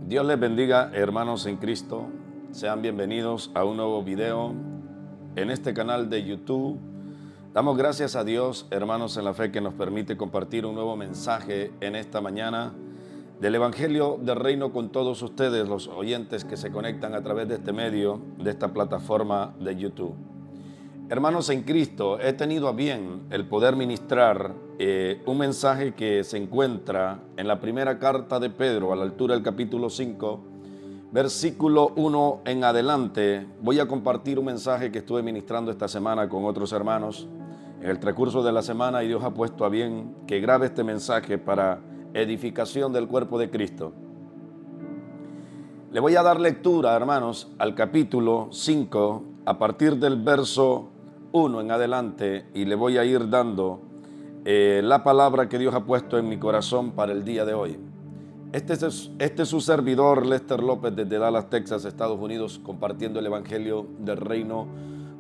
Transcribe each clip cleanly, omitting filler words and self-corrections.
Dios les bendiga, hermanos en Cristo. Sean bienvenidos a un nuevo video en este canal de YouTube. Damos gracias a Dios, hermanos en la fe, que nos permite compartir un nuevo mensaje en esta mañana del Evangelio del Reino con todos ustedes, los oyentes que se conectan a través de este medio, de esta plataforma de YouTube. Hermanos en Cristo, he tenido a bien el poder ministrar un mensaje que se encuentra en la primera carta de Pedro, a la altura del capítulo 5, versículo 1 en adelante. Voy a compartir un mensaje que estuve ministrando esta semana con otros hermanos en el transcurso de la semana, y Dios ha puesto a bien que grabe este mensaje para edificación del cuerpo de Cristo. Le voy a dar lectura, hermanos, al capítulo 5, a partir del verso 1 en adelante, y le voy a ir dando la palabra que Dios ha puesto en mi corazón para el día de hoy. Este es su servidor, Lester López, desde Dallas, Texas, Estados Unidos, compartiendo el Evangelio del Reino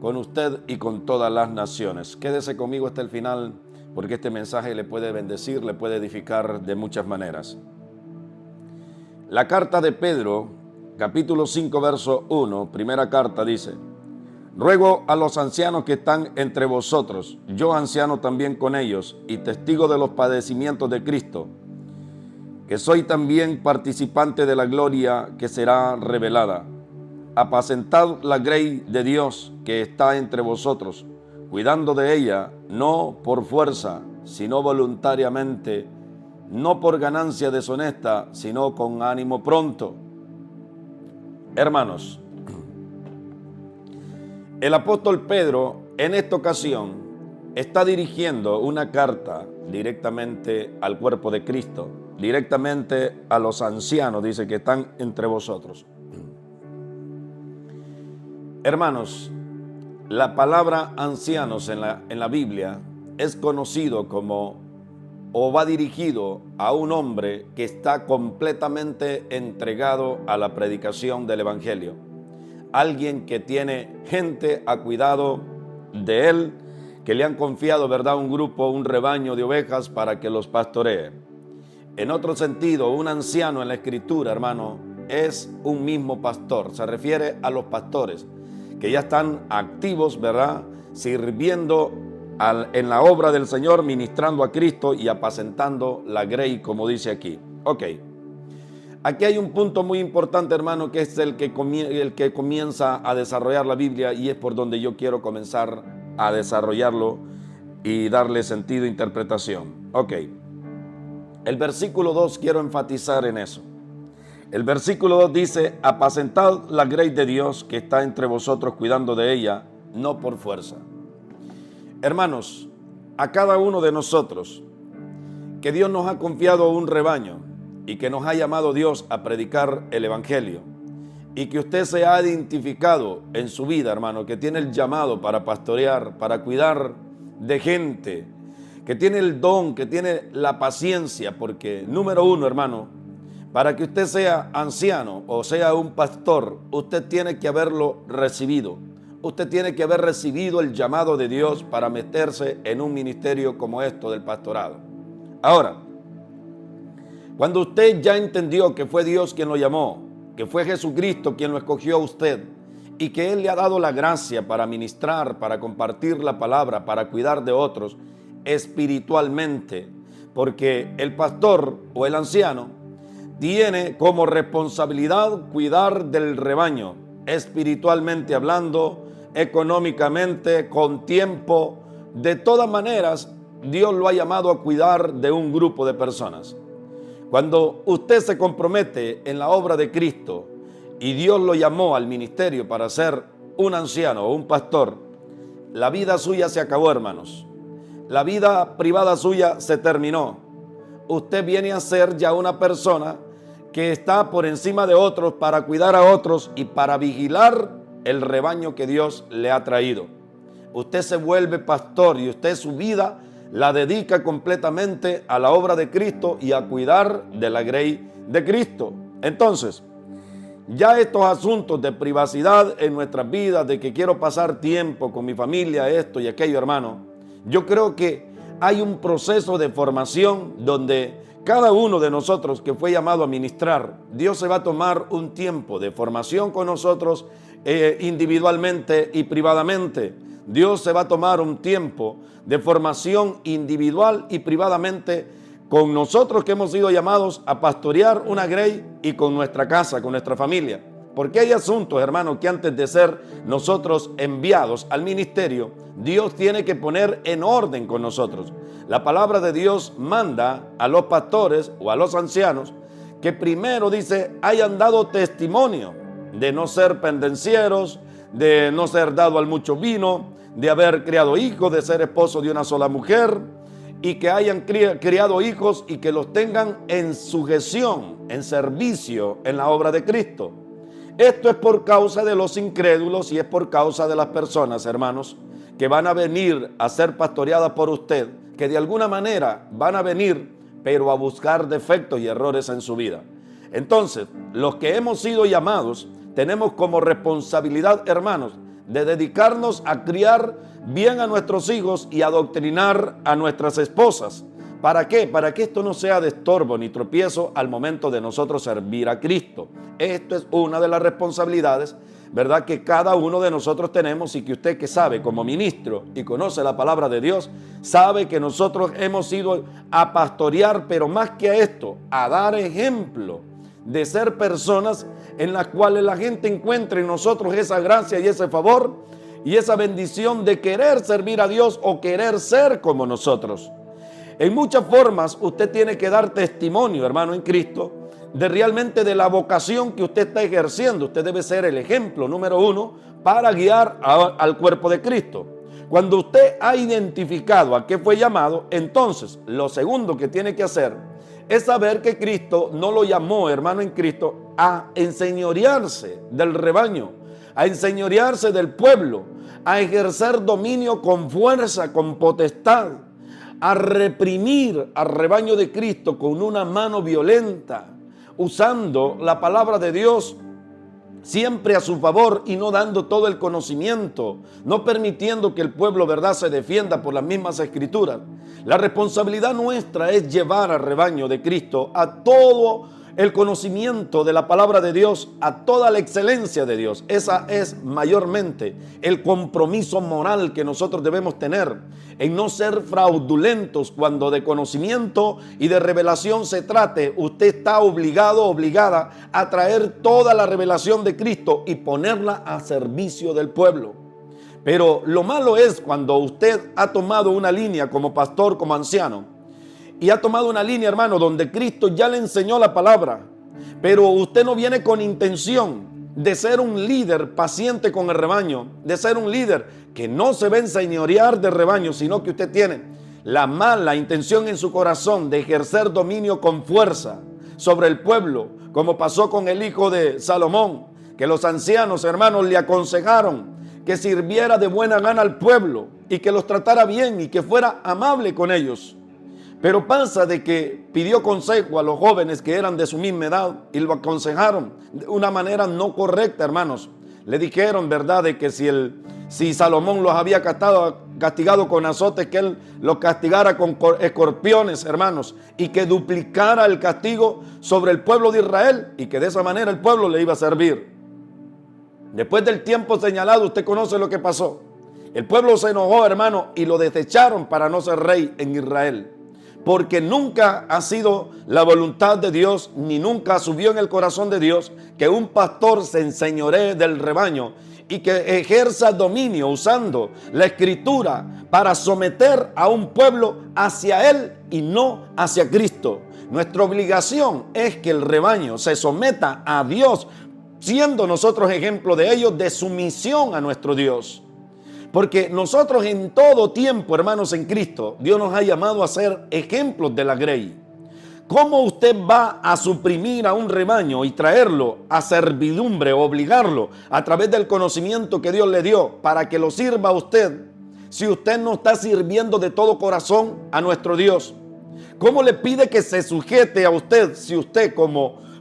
con usted y con todas las naciones. Quédese conmigo hasta el final, porque este mensaje le puede bendecir, le puede edificar de muchas maneras. La carta de Pedro, capítulo 5, verso 1, primera carta, dice: ruego a los ancianos que están entre vosotros, yo anciano también con ellos, y testigo de los padecimientos de Cristo, que soy también participante de la gloria que será revelada. Apacentad la grey de Dios que está entre vosotros, cuidando de ella, no por fuerza, sino voluntariamente, no por ganancia deshonesta, sino con ánimo pronto. Hermanos, el apóstol Pedro en esta ocasión está dirigiendo una carta directamente al cuerpo de Cristo, directamente a los ancianos, dice, que están entre vosotros. Hermanos, la palabra ancianos en la Biblia es conocido como, o va dirigido a un hombre que está completamente entregado a la predicación del Evangelio. Alguien que tiene gente a cuidado de él, que le han confiado, ¿verdad?, un grupo, un rebaño de ovejas para que los pastoree. En otro sentido, un anciano en la Escritura, hermano, es un mismo pastor. Se refiere a los pastores que ya están activos, ¿verdad?, sirviendo en la obra del Señor, ministrando a Cristo y apacentando la grey, como dice aquí. Ok. Aquí hay un punto muy importante, hermano, que es el que comienza a desarrollar la Biblia, y es por donde yo quiero comenzar a desarrollarlo y darle sentido e interpretación. Ok. El versículo 2, quiero enfatizar en eso. El versículo 2 dice: apacentad la grey de Dios que está entre vosotros, cuidando de ella, no por fuerza. Hermanos, a cada uno de nosotros, que Dios nos ha confiado un rebaño, y que nos ha llamado Dios a predicar el Evangelio, y que usted se ha identificado en su vida, hermano, que tiene el llamado para pastorear, para cuidar de gente, que tiene el don, que tiene la paciencia, porque número uno, hermano, para que usted sea anciano o sea un pastor, usted tiene que haberlo recibido. Usted tiene que haber recibido el llamado de Dios para meterse en un ministerio como esto del pastorado. Ahora, cuando usted ya entendió que fue Dios quien lo llamó, que fue Jesucristo quien lo escogió a usted, y que Él le ha dado la gracia para ministrar, para compartir la palabra, para cuidar de otros espiritualmente, porque el pastor o el anciano tiene como responsabilidad cuidar del rebaño, espiritualmente hablando, económicamente, con tiempo. De todas maneras, Dios lo ha llamado a cuidar de un grupo de personas. Cuando usted se compromete en la obra de Cristo y Dios lo llamó al ministerio para ser un anciano o un pastor, la vida suya se acabó, hermanos. La vida privada suya se terminó. Usted viene a ser ya una persona que está por encima de otros para cuidar a otros y para vigilar el rebaño que Dios le ha traído. Usted se vuelve pastor y usted su vida la dedica completamente a la obra de Cristo y a cuidar de la grey de Cristo. Entonces, ya estos asuntos de privacidad en nuestras vidas, de que quiero pasar tiempo con mi familia, esto y aquello, hermano, yo creo que hay un proceso de formación donde cada uno de nosotros que fue llamado a ministrar, Dios se va a tomar un tiempo de formación con nosotros individualmente y privadamente. Dios se va a tomar un tiempo de formación individual y privadamente con nosotros que hemos sido llamados a pastorear una grey y con nuestra casa, con nuestra familia. Porque hay asuntos, hermanos, que antes de ser nosotros enviados al ministerio, Dios tiene que poner en orden con nosotros. La palabra de Dios manda a los pastores o a los ancianos que primero dice, hayan dado testimonio de no ser pendencieros, de no ser dado al mucho vino, de haber criado hijos, de ser esposo de una sola mujer, y que hayan criado hijos y que los tengan en sujeción, en servicio en la obra de Cristo. Esto es por causa de los incrédulos y es por causa de las personas, hermanos, que van a venir a ser pastoreadas por usted, que de alguna manera van a venir, pero a buscar defectos y errores en su vida. Entonces, los que hemos sido llamados, tenemos como responsabilidad, hermanos, de dedicarnos a criar bien a nuestros hijos y a adoctrinar a nuestras esposas. ¿Para qué? Para que esto no sea de estorbo ni tropiezo al momento de nosotros servir a Cristo. Esto es una de las responsabilidades, ¿verdad?, que cada uno de nosotros tenemos, y que usted, que sabe como ministro y conoce la palabra de Dios, sabe que nosotros hemos ido a pastorear, pero más que a esto, a dar ejemplo de ser personas en las cuales la gente encuentre en nosotros esa gracia y ese favor y esa bendición de querer servir a Dios o querer ser como nosotros. En muchas formas usted tiene que dar testimonio, hermano, en Cristo, de realmente de la vocación que usted está ejerciendo. Usted debe ser el ejemplo número uno para guiar al cuerpo de Cristo. Cuando usted ha identificado a qué fue llamado, entonces lo segundo que tiene que hacer es saber que Cristo no lo llamó, hermano, en Cristo, a enseñorearse del rebaño, a enseñorearse del pueblo, a ejercer dominio con fuerza, con potestad, a reprimir al rebaño de Cristo con una mano violenta, usando la palabra de Dios siempre a su favor y no dando todo el conocimiento, no permitiendo que el pueblo, ¿verdad?, se defienda por las mismas escrituras. La responsabilidad nuestra es llevar al rebaño de Cristo a todo el conocimiento de la palabra de Dios, a toda la excelencia de Dios. Esa es mayormente el compromiso moral que nosotros debemos tener, en no ser fraudulentos cuando de conocimiento y de revelación se trate. Usted está obligado, obligada a traer toda la revelación de Cristo y ponerla a servicio del pueblo. Pero lo malo es cuando usted ha tomado una línea como pastor, como anciano, y ha tomado una línea, hermano, donde Cristo ya le enseñó la palabra, pero usted no viene con intención de ser un líder paciente con el rebaño, de ser un líder que no se va a enseñorear del rebaño, sino que usted tiene la mala intención en su corazón de ejercer dominio con fuerza sobre el pueblo, como pasó con el hijo de Salomón, que los ancianos, hermanos, le aconsejaron que sirviera de buena gana al pueblo y que los tratara bien y que fuera amable con ellos. Pero pasa de que pidió consejo a los jóvenes que eran de su misma edad y lo aconsejaron de una manera no correcta, hermanos. Le dijeron, ¿verdad?, de que si Salomón los había castigado con azotes, que él los castigara con escorpiones, hermanos, y que duplicara el castigo sobre el pueblo de Israel y que de esa manera el pueblo le iba a servir. Después del tiempo señalado, usted conoce lo que pasó. El pueblo se enojó, hermano, y lo desecharon para no ser rey en Israel. Porque nunca ha sido la voluntad de Dios, ni nunca subió en el corazón de Dios que un pastor se enseñoree del rebaño y que ejerza dominio usando la escritura para someter a un pueblo hacia él y no hacia Cristo. Nuestra obligación es que el rebaño se someta a Dios, siendo nosotros ejemplo de ellos de sumisión a nuestro Dios. Porque nosotros en todo tiempo, hermanos, en Cristo, Dios nos ha llamado a ser ejemplos de la grey. ¿Cómo usted va a suprimir a un rebaño y traerlo a servidumbre, obligarlo a través del conocimiento que Dios le dio para que lo sirva a usted, si usted no está sirviendo de todo corazón a nuestro Dios? ¿Cómo le pide que se sujete a usted si usted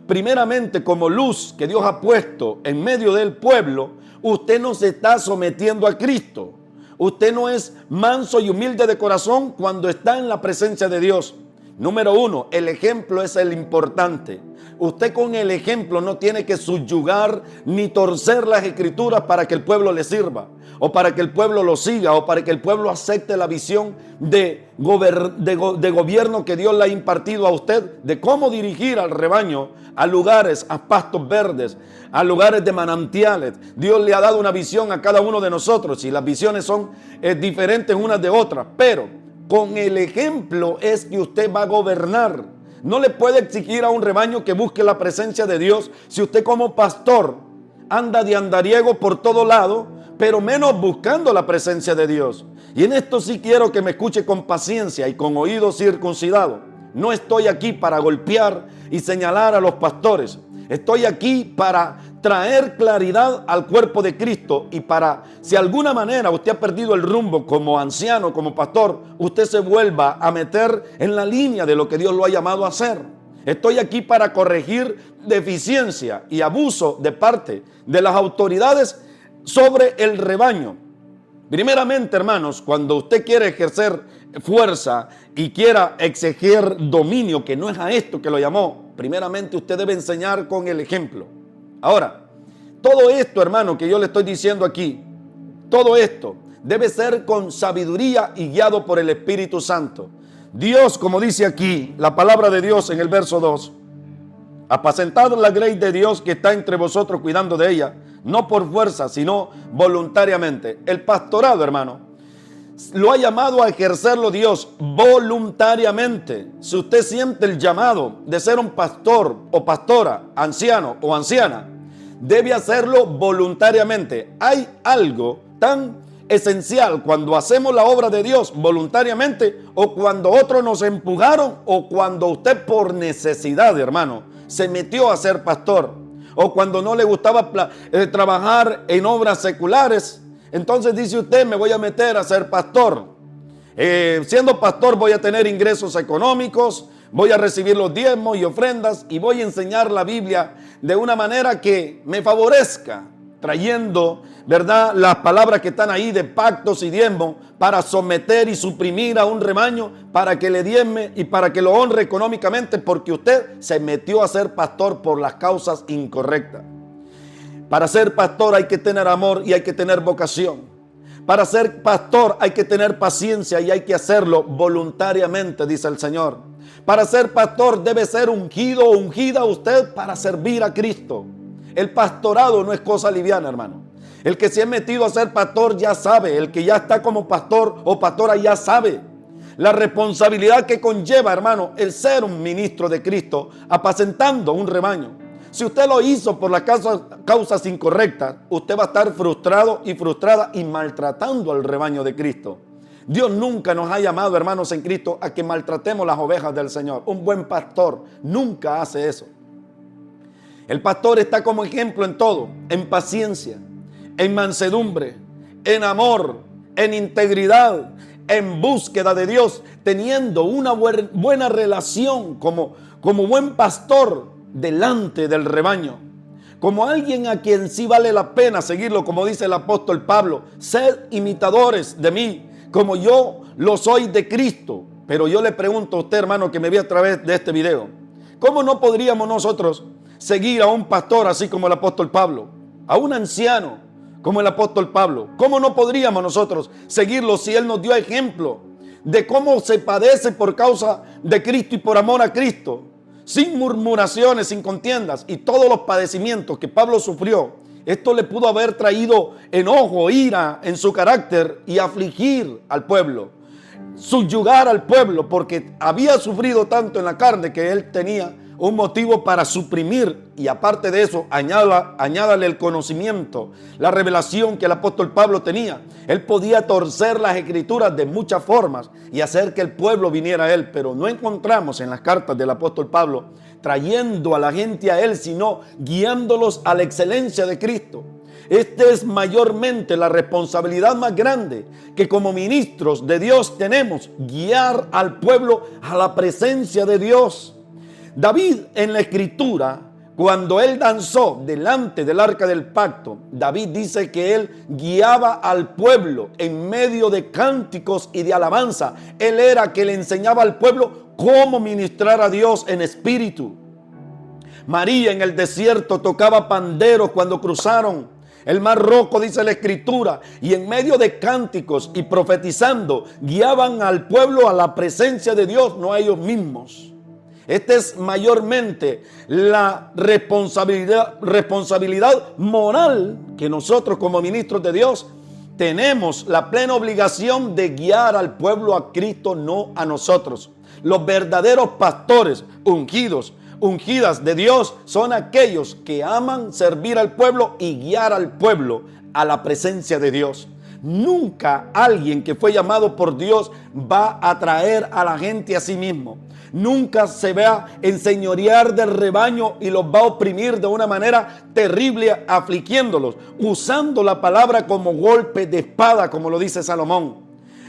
primeramente como luz que Dios ha puesto en medio del pueblo, usted no se está sometiendo a Cristo? Usted no es manso y humilde de corazón cuando está en la presencia de Dios. Número uno, el ejemplo es el importante. Usted con el ejemplo no tiene que subyugar ni torcer las escrituras para que el pueblo le sirva, o para que el pueblo lo siga, o para que el pueblo acepte la visión de gobierno que Dios le ha impartido a usted, de cómo dirigir al rebaño a lugares, a pastos verdes, a lugares de manantiales. Dios le ha dado una visión a cada uno de nosotros y las visiones son diferentes unas de otras, pero con el ejemplo es que usted va a gobernar. No le puede exigir a un rebaño que busque la presencia de Dios si usted como pastor anda de andariego por todo lado, pero menos buscando la presencia de Dios. Y en esto sí quiero que me escuche con paciencia y con oído circuncidado. No estoy aquí para golpear y señalar a los pastores. Estoy aquí para traer claridad al cuerpo de Cristo y para, si de alguna manera usted ha perdido el rumbo como anciano, como pastor, usted se vuelva a meter en la línea de lo que Dios lo ha llamado a hacer. Estoy aquí para corregir deficiencia y abuso de parte de las autoridades sobre el rebaño. Primeramente, hermanos, cuando usted quiere ejercer fuerza y quiera exigir dominio, que no es a esto que lo llamó, primeramente usted debe enseñar con el ejemplo. Ahora, todo esto, hermano, que yo le estoy diciendo aquí, todo esto debe ser con sabiduría y guiado por el Espíritu Santo. Dios, como dice aquí, la palabra de Dios en el verso 2, apacentad la grey de Dios que está entre vosotros cuidando de ella, no por fuerza, sino voluntariamente. El pastorado, hermano, lo ha llamado a ejercerlo Dios voluntariamente. Si usted siente el llamado de ser un pastor o pastora, anciano o anciana, debe hacerlo voluntariamente. Hay algo tan esencial cuando hacemos la obra de Dios voluntariamente, o cuando otros nos empujaron, o cuando usted por necesidad, hermano, se metió a ser pastor, o cuando no le gustaba trabajar en obras seculares. Entonces dice usted, me voy a meter a ser pastor. Siendo pastor voy a tener ingresos económicos, voy a recibir los diezmos y ofrendas y voy a enseñar la Biblia de una manera que me favorezca, trayendo, ¿verdad?, las palabras que están ahí de pactos y diezmos para someter y suprimir a un rebaño, para que le diezme y para que lo honre económicamente, porque usted se metió a ser pastor por las causas incorrectas. Para ser pastor hay que tener amor y hay que tener vocación. Para ser pastor hay que tener paciencia y hay que hacerlo voluntariamente, dice el Señor. Para ser pastor debe ser ungido o ungida usted para servir a Cristo. El pastorado no es cosa liviana, hermano. El que se ha metido a ser pastor ya sabe. El que ya está como pastor o pastora ya sabe la responsabilidad que conlleva, hermano, el ser un ministro de Cristo apacentando un rebaño. Si usted lo hizo por las causas incorrectas, usted va a estar frustrado y frustrada y maltratando al rebaño de Cristo. Dios nunca nos ha llamado, hermanos en Cristo, a que maltratemos las ovejas del Señor. Un buen pastor nunca hace eso. El pastor está como ejemplo en todo, en paciencia, en mansedumbre, en amor, en integridad, en búsqueda de Dios, teniendo una buena relación como buen pastor delante del rebaño, como alguien a quien sí vale la pena seguirlo, como dice el apóstol Pablo, sed imitadores de mí, como yo lo soy de Cristo. Pero yo le pregunto a usted, hermano, que me ve a través de este video, ¿cómo no podríamos nosotros seguir a un pastor así como el apóstol Pablo, a un anciano como el apóstol Pablo? ¿Cómo no podríamos nosotros seguirlo si él nos dio ejemplo de cómo se padece por causa de Cristo y por amor a Cristo? Sin murmuraciones, sin contiendas, y todos los padecimientos que Pablo sufrió, esto le pudo haber traído enojo, ira en su carácter y afligir al pueblo, subyugar al pueblo, porque había sufrido tanto en la carne que él tenía un motivo para suprimir. Y aparte de eso, añádale el conocimiento, la revelación que el apóstol Pablo tenía. Él podía torcer las escrituras de muchas formas y hacer que el pueblo viniera a él, pero no encontramos en las cartas del apóstol Pablo trayendo a la gente a él, sino guiándolos a la excelencia de Cristo. Esta es mayormente la responsabilidad más grande que como ministros de Dios tenemos, guiar al pueblo a la presencia de Dios. David en la escritura, cuando él danzó delante del arca del pacto, David dice que él guiaba al pueblo en medio de cánticos y de alabanza. Él era que le enseñaba al pueblo cómo ministrar a Dios en espíritu. María en el desierto tocaba panderos cuando cruzaron el mar rojo, dice la Escritura, y en medio de cánticos y profetizando, guiaban al pueblo a la presencia de Dios, no a ellos mismos. Esta es mayormente la responsabilidad moral que nosotros como ministros de Dios tenemos la plena obligación de guiar al pueblo a Cristo, no a nosotros. Los verdaderos pastores ungidas de Dios son aquellos que aman servir al pueblo y guiar al pueblo a la presencia de Dios. Nunca alguien que fue llamado por Dios va a traer a la gente a sí mismo. Nunca se va a enseñorear del rebaño y los va a oprimir de una manera terrible, afligiéndolos, usando la palabra como golpe de espada, como lo dice Salomón.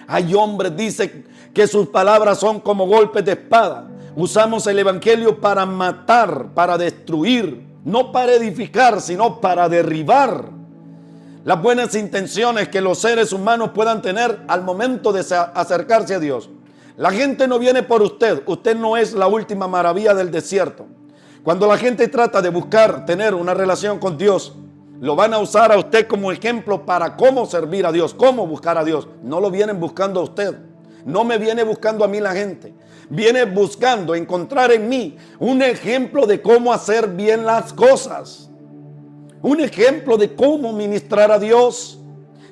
Hay hombres, dice, que sus palabras son como golpes de espada. Usamos el evangelio para matar, para destruir, no para edificar, sino para derribar las buenas intenciones que los seres humanos puedan tener al momento de acercarse a Dios. La gente no viene por usted. Usted no es la última maravilla del desierto. Cuando la gente trata de buscar tener una relación con Dios, lo van a usar a usted como ejemplo para cómo servir a Dios, cómo buscar a Dios. No lo vienen buscando a usted. No me viene buscando a mí la gente. Viene buscando encontrar en mí un ejemplo de cómo hacer bien las cosas. Un ejemplo de cómo ministrar a Dios.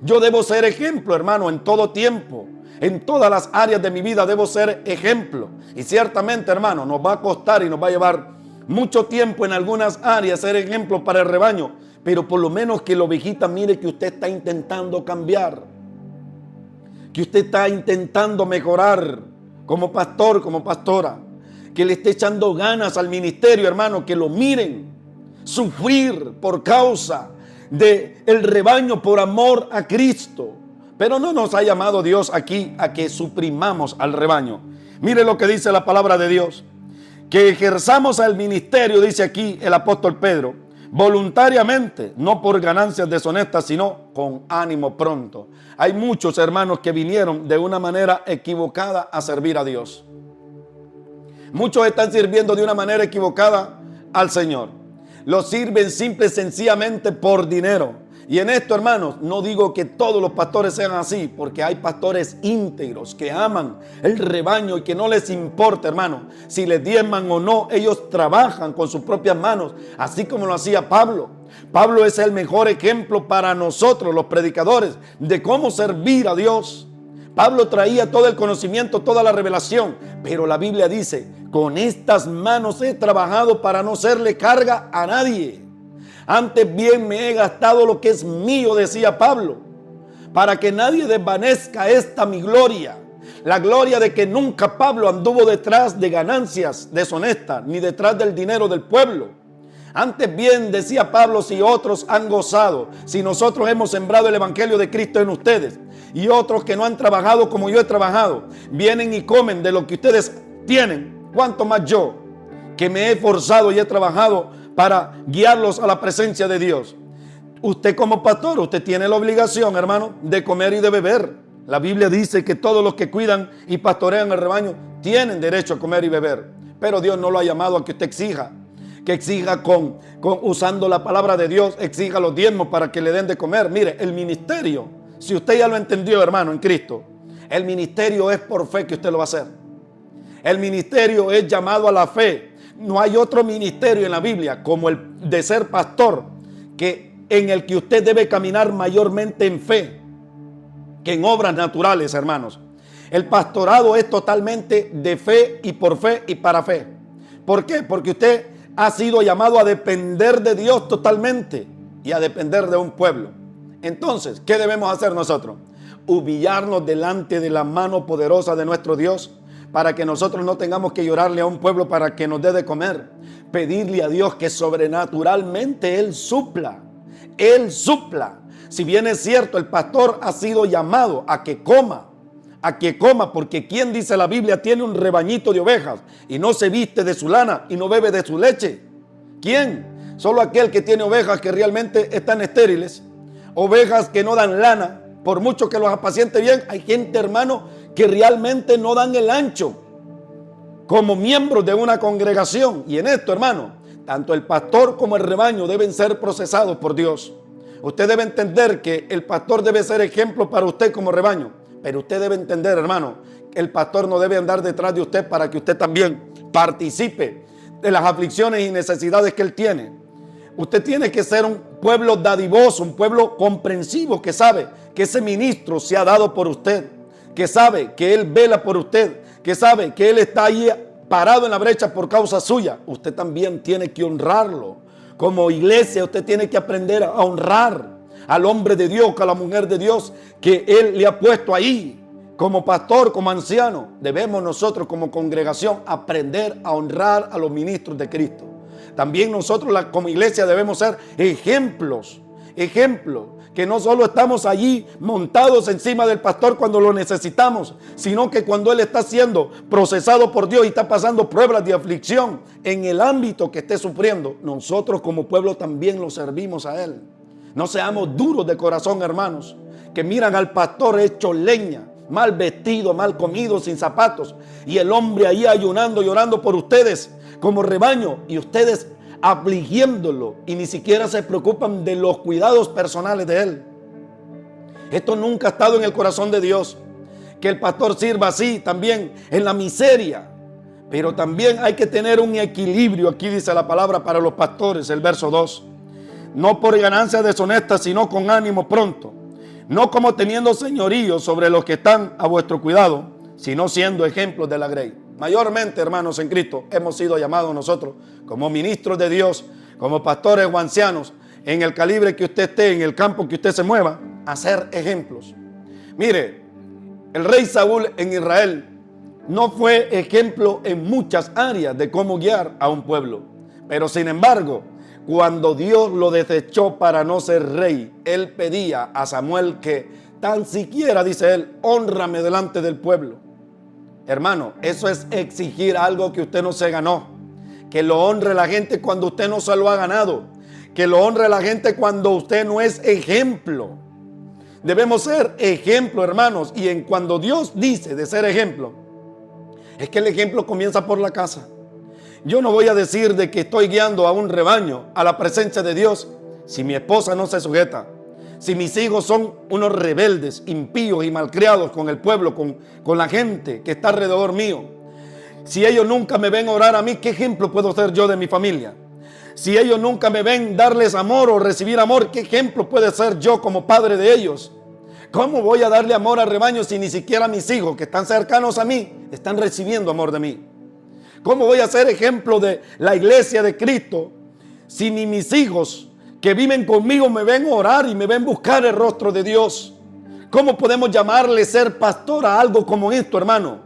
Yo debo ser ejemplo, hermano, en todo tiempo. En todas las áreas de mi vida debo ser ejemplo. Y ciertamente, hermano, nos va a costar y nos va a llevar mucho tiempo en algunas áreas ser ejemplo para el rebaño. Pero por lo menos que la ovejita mire que usted está intentando cambiar. Que usted está intentando mejorar como pastor, como pastora. Que le esté echando ganas al ministerio, hermano. Que lo miren sufrir por causa del rebaño por amor a Cristo. Pero no nos ha llamado Dios aquí a que suprimamos al rebaño. Mire lo que dice la palabra de Dios. Que ejerzamos el ministerio, dice aquí el apóstol Pedro, voluntariamente, no por ganancias deshonestas, sino con ánimo pronto. Hay muchos hermanos que vinieron de una manera equivocada a servir a Dios. Muchos están sirviendo de una manera equivocada al Señor. Lo sirven simple y sencillamente por dinero. Y en esto, hermanos, no digo que todos los pastores sean así, porque hay pastores íntegros que aman el rebaño y que no les importa, hermano, si les diezman o no. Ellos trabajan con sus propias manos, así como lo hacía Pablo. Pablo es el mejor ejemplo para nosotros, los predicadores, de cómo servir a Dios. Pablo traía todo el conocimiento, toda la revelación, pero la Biblia dice, con estas manos he trabajado para no serle carga a nadie. Antes bien me he gastado lo que es mío, decía Pablo, para que nadie desvanezca esta mi gloria. La gloria de que nunca Pablo anduvo detrás de ganancias deshonestas, ni detrás del dinero del pueblo. Antes bien, decía Pablo, si otros han gozado, si nosotros hemos sembrado el evangelio de Cristo en ustedes, y otros que no han trabajado como yo he trabajado, vienen y comen de lo que ustedes tienen, ¿cuánto más yo, que me he esforzado y he trabajado para guiarlos a la presencia de Dios? Usted como pastor, usted tiene la obligación, hermano, de comer y de beber. La Biblia dice que todos los que cuidan y pastorean el rebaño tienen derecho a comer y beber. Pero Dios no lo ha llamado a que usted exija. Que exija usando la palabra de Dios, exija los diezmos para que le den de comer. Mire, el ministerio, si usted ya lo entendió, hermano, en Cristo, el ministerio es por fe que usted lo va a hacer. El ministerio es llamado a la fe. No hay otro ministerio en la Biblia como el de ser pastor en el que usted debe caminar mayormente en fe que en obras naturales, hermanos. El pastorado es totalmente de fe y por fe y para fe. ¿Por qué? Porque usted ha sido llamado a depender de Dios totalmente y a depender de un pueblo. Entonces, ¿qué debemos hacer nosotros? Humillarnos delante de la mano poderosa de nuestro Dios, para que nosotros no tengamos que llorarle a un pueblo para que nos dé de comer. Pedirle a Dios que sobrenaturalmente Él supla. Él supla. Si bien es cierto, el pastor ha sido llamado a que coma, porque ¿quién, dice la Biblia, tiene un rebañito de ovejas y no se viste de su lana y no bebe de su leche? ¿Quién? Solo aquel que tiene ovejas que realmente están estériles, ovejas que no dan lana, por mucho que los apaciente bien. Hay gente, hermano, que realmente no dan el ancho. como miembros de una congregación. Y en esto, hermano, tanto el pastor como el rebaño deben ser procesados por Dios. Usted debe entender que el pastor debe ser ejemplo para usted como rebaño. Pero usted debe entender, hermano, que el pastor no debe andar detrás de usted para que usted también participe de las aflicciones y necesidades que él tiene. Usted tiene que ser un pueblo dadivoso, un pueblo comprensivo que sabe que ese ministro se ha dado por usted, que sabe que él vela por usted, que sabe que él está ahí parado en la brecha por causa suya. Usted también tiene que honrarlo. Como iglesia usted tiene que aprender a honrar al hombre de Dios, a la mujer de Dios que él le ha puesto ahí. Como pastor, como anciano, debemos nosotros como congregación aprender a honrar a los ministros de Cristo. También nosotros como iglesia debemos ser ejemplos, que no solo estamos allí montados encima del pastor cuando lo necesitamos, sino que cuando él está siendo procesado por Dios y está pasando pruebas de aflicción en el ámbito que esté sufriendo, nosotros como pueblo también lo servimos a él. No seamos duros de corazón, hermanos, que miran al pastor hecho leña, mal vestido, mal comido, sin zapatos, y el hombre ahí ayunando, llorando por ustedes como rebaño, y ustedes afligiéndolo, y ni siquiera se preocupan de los cuidados personales de él. Esto nunca ha estado en el corazón de Dios, que el pastor sirva así también en la miseria. Pero también hay que tener un equilibrio. Aquí dice la palabra para los pastores, el verso 2. No por ganancia deshonesta, sino con ánimo pronto, no como teniendo señorío sobre los que están a vuestro cuidado, sino siendo ejemplos de la grey. Mayormente, hermanos en Cristo, hemos sido llamados nosotros como ministros de Dios, como pastores o ancianos, en el calibre que usted esté, en el campo que usted se mueva, a ser ejemplos. Mire, el rey Saúl en Israel no fue ejemplo en muchas áreas de cómo guiar a un pueblo, pero sin embargo, cuando Dios lo desechó para no ser rey, él pedía a Samuel que tan siquiera, dice él, hónrame delante del pueblo. Hermano, eso es exigir algo que usted no se ganó. Que lo honre la gente cuando usted no se lo ha ganado. Que lo honre la gente cuando usted no es ejemplo. Debemos ser ejemplo, hermanos. Y cuando Dios dice de ser ejemplo, es que el ejemplo comienza por la casa. Yo no voy a decir de que estoy guiando a un rebaño a la presencia de Dios si mi esposa no se sujeta. Si mis hijos son unos rebeldes, impíos y malcriados con el pueblo, con la gente que está alrededor mío. Si ellos nunca me ven orar a mí, ¿qué ejemplo puedo ser yo de mi familia? Si ellos nunca me ven darles amor o recibir amor, ¿qué ejemplo puede ser yo como padre de ellos? ¿Cómo voy a darle amor al rebaño si ni siquiera mis hijos que están cercanos a mí están recibiendo amor de mí? ¿Cómo voy a ser ejemplo de la iglesia de Cristo si ni mis hijos que viven conmigo me ven orar y me ven buscar el rostro de Dios? ¿Cómo podemos llamarle ser pastor a algo como esto, hermano?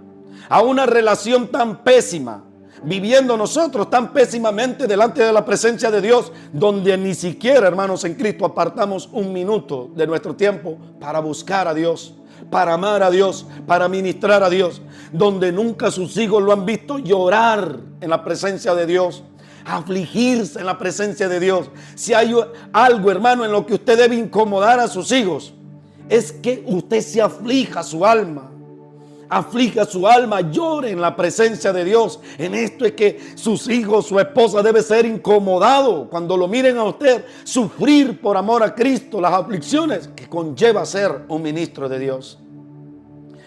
A una relación tan pésima, viviendo nosotros tan pésimamente delante de la presencia de Dios, donde ni siquiera, hermanos en Cristo, apartamos un minuto de nuestro tiempo para buscar a Dios, para amar a Dios, para ministrar a Dios, donde nunca sus hijos lo han visto llorar en la presencia de Dios, afligirse en la presencia de Dios. Si hay algo, hermano, en lo que usted debe incomodar a sus hijos, es que usted se aflija su alma, llore en la presencia de Dios. En esto es que sus hijos, su esposa debe ser incomodado cuando lo miren a usted sufrir por amor a Cristo las aflicciones que conlleva ser un ministro de Dios.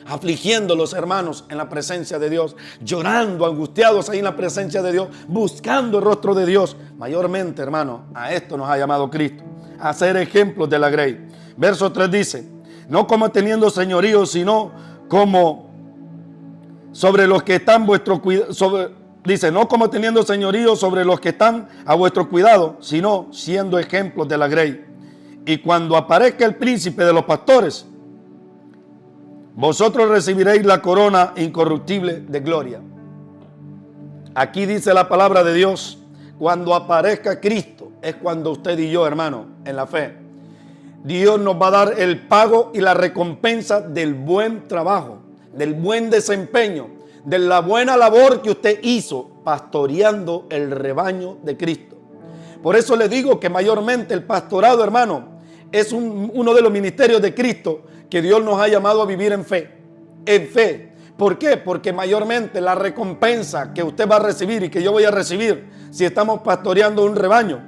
Afligiendo a los hermanos en la presencia de Dios, llorando, angustiados ahí en la presencia de Dios, buscando el rostro de Dios. Mayormente, hermano, a esto nos ha llamado Cristo, a ser ejemplos de la grey. Verso 3 dice, no como teniendo señorío, sino como sobre los que están vuestro cuidado. Dice, no como teniendo señorío sobre los que están a vuestro cuidado, sino siendo ejemplos de la grey. Y cuando aparezca el príncipe de los pastores, vosotros recibiréis la corona incorruptible de gloria. Aquí dice la palabra de Dios, cuando aparezca Cristo, es cuando usted y yo, hermano, en la fe, Dios nos va a dar el pago y la recompensa del buen trabajo, del buen desempeño, de la buena labor que usted hizo pastoreando el rebaño de Cristo. Por eso le digo que mayormente el pastorado, hermano, es uno de los ministerios de Cristo que Dios nos ha llamado a vivir en fe. ¿Por qué? Porque mayormente la recompensa que usted va a recibir y que yo voy a recibir si estamos pastoreando un rebaño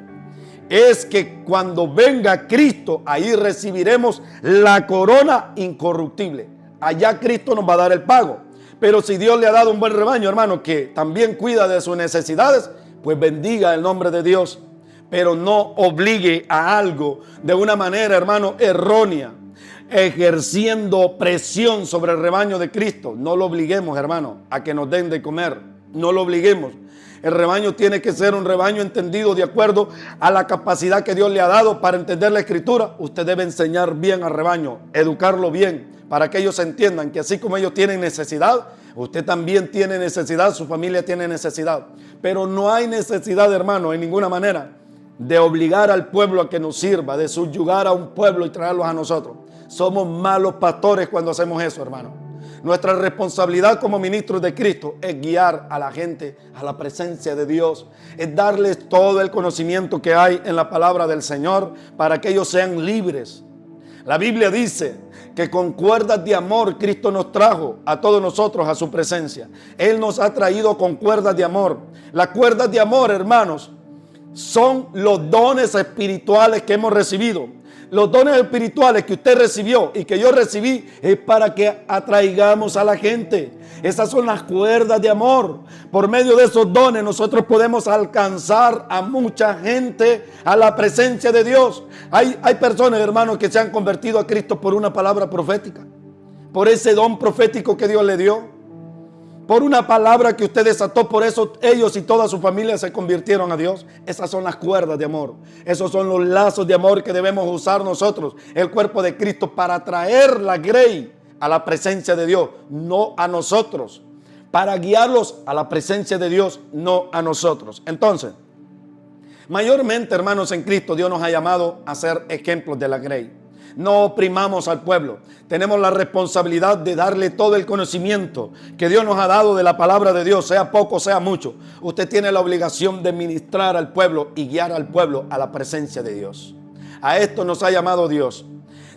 es que cuando venga Cristo, ahí recibiremos la corona incorruptible. Allá Cristo nos va a dar el pago. Pero si Dios le ha dado un buen rebaño, hermano, que también cuida de sus necesidades, pues bendiga el nombre de Dios. Pero no obligue a algo de una manera, hermano, errónea, ejerciendo presión sobre el rebaño de Cristo. No lo obliguemos, hermano, a que nos den de comer. No lo obliguemos. El rebaño tiene que ser un rebaño entendido de acuerdo a la capacidad que Dios le ha dado para entender la Escritura. Usted debe enseñar bien al rebaño, educarlo bien, para que ellos entiendan que así como ellos tienen necesidad, usted también tiene necesidad, su familia tiene necesidad. Pero no hay necesidad, hermano, en ninguna manera, de obligar al pueblo a que nos sirva, de subyugar a un pueblo y traerlos a nosotros. Somos malos pastores cuando hacemos eso, hermano. Nuestra responsabilidad como ministros de Cristo es guiar a la gente a la presencia de Dios, es darles todo el conocimiento que hay en la palabra del Señor para que ellos sean libres. La Biblia dice que con cuerdas de amor Cristo nos trajo a todos nosotros a su presencia. Él nos ha traído con cuerdas de amor. Las cuerdas de amor, hermanos, son los dones espirituales que hemos recibido. Los dones espirituales que usted recibió y que yo recibí es para que atraigamos a la gente. Esas son las cuerdas de amor. Por medio de esos dones nosotros podemos alcanzar a mucha gente a la presencia de Dios. Hay personas, hermanos, que se han convertido a Cristo por una palabra profética, por ese don profético que Dios le dio, por una palabra que usted desató. Por eso ellos y toda su familia se convirtieron a Dios. Esas son las cuerdas de amor. Esos son los lazos de amor que debemos usar nosotros, el cuerpo de Cristo, para traer la grey a la presencia de Dios, no a nosotros. Para guiarlos a la presencia de Dios, no a nosotros. Entonces, mayormente, hermanos en Cristo, Dios nos ha llamado a ser ejemplos de la grey. No oprimamos al pueblo. Tenemos la responsabilidad de darle todo el conocimiento que Dios nos ha dado de la palabra de Dios, sea poco, sea mucho. Usted tiene la obligación de ministrar al pueblo y guiar al pueblo a la presencia de Dios. A esto nos ha llamado Dios.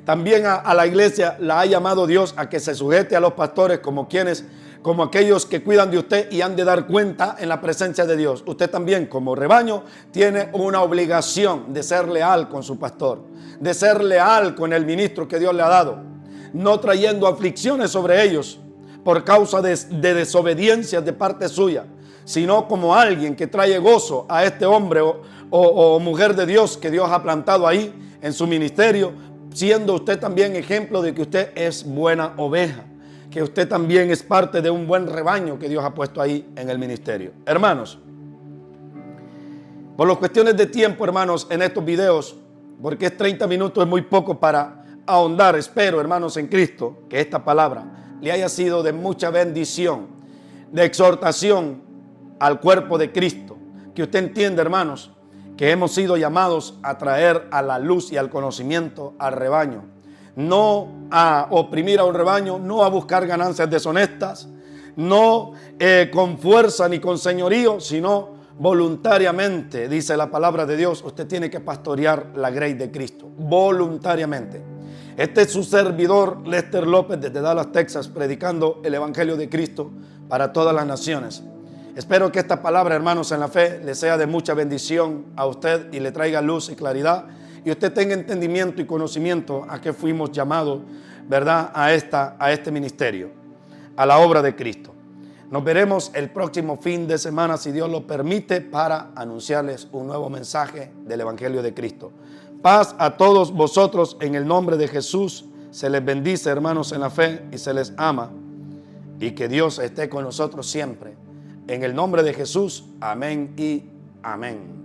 También a la iglesia la ha llamado Dios a que se sujete a los pastores como aquellos que cuidan de usted y han de dar cuenta en la presencia de Dios. Usted también, como rebaño, tiene una obligación de ser leal con su pastor, de ser leal con el ministro que Dios le ha dado, no trayendo aflicciones sobre ellos por causa de desobediencias de parte suya, sino como alguien que trae gozo a este hombre o mujer de Dios que Dios ha plantado ahí en su ministerio, siendo usted también ejemplo de que usted es buena oveja, que usted también es parte de un buen rebaño que Dios ha puesto ahí en el ministerio. Hermanos, por las cuestiones de tiempo, hermanos, en estos videos, porque es 30 minutos, es muy poco para ahondar. Espero, hermanos en Cristo, que esta palabra le haya sido de mucha bendición, de exhortación al cuerpo de Cristo. Que usted entienda, hermanos, que hemos sido llamados a traer a la luz y al conocimiento al rebaño. No a oprimir a un rebaño, no a buscar ganancias deshonestas, no con fuerza ni con señorío, sino voluntariamente. Dice la palabra de Dios, usted tiene que pastorear la grey de Cristo, voluntariamente. Este es su servidor, Lester López, desde Dallas, Texas, predicando el Evangelio de Cristo para todas las naciones. Espero que esta palabra, hermanos en la fe, le sea de mucha bendición a usted y le traiga luz y claridad, y usted tenga entendimiento y conocimiento a que fuimos llamados, ¿verdad?, a este ministerio, a la obra de Cristo. Nos veremos el próximo fin de semana, si Dios lo permite, para anunciarles un nuevo mensaje del Evangelio de Cristo. Paz a todos vosotros en el nombre de Jesús. Se les bendice, hermanos en la fe, y se les ama, y que Dios esté con nosotros siempre. En el nombre de Jesús, amén y amén.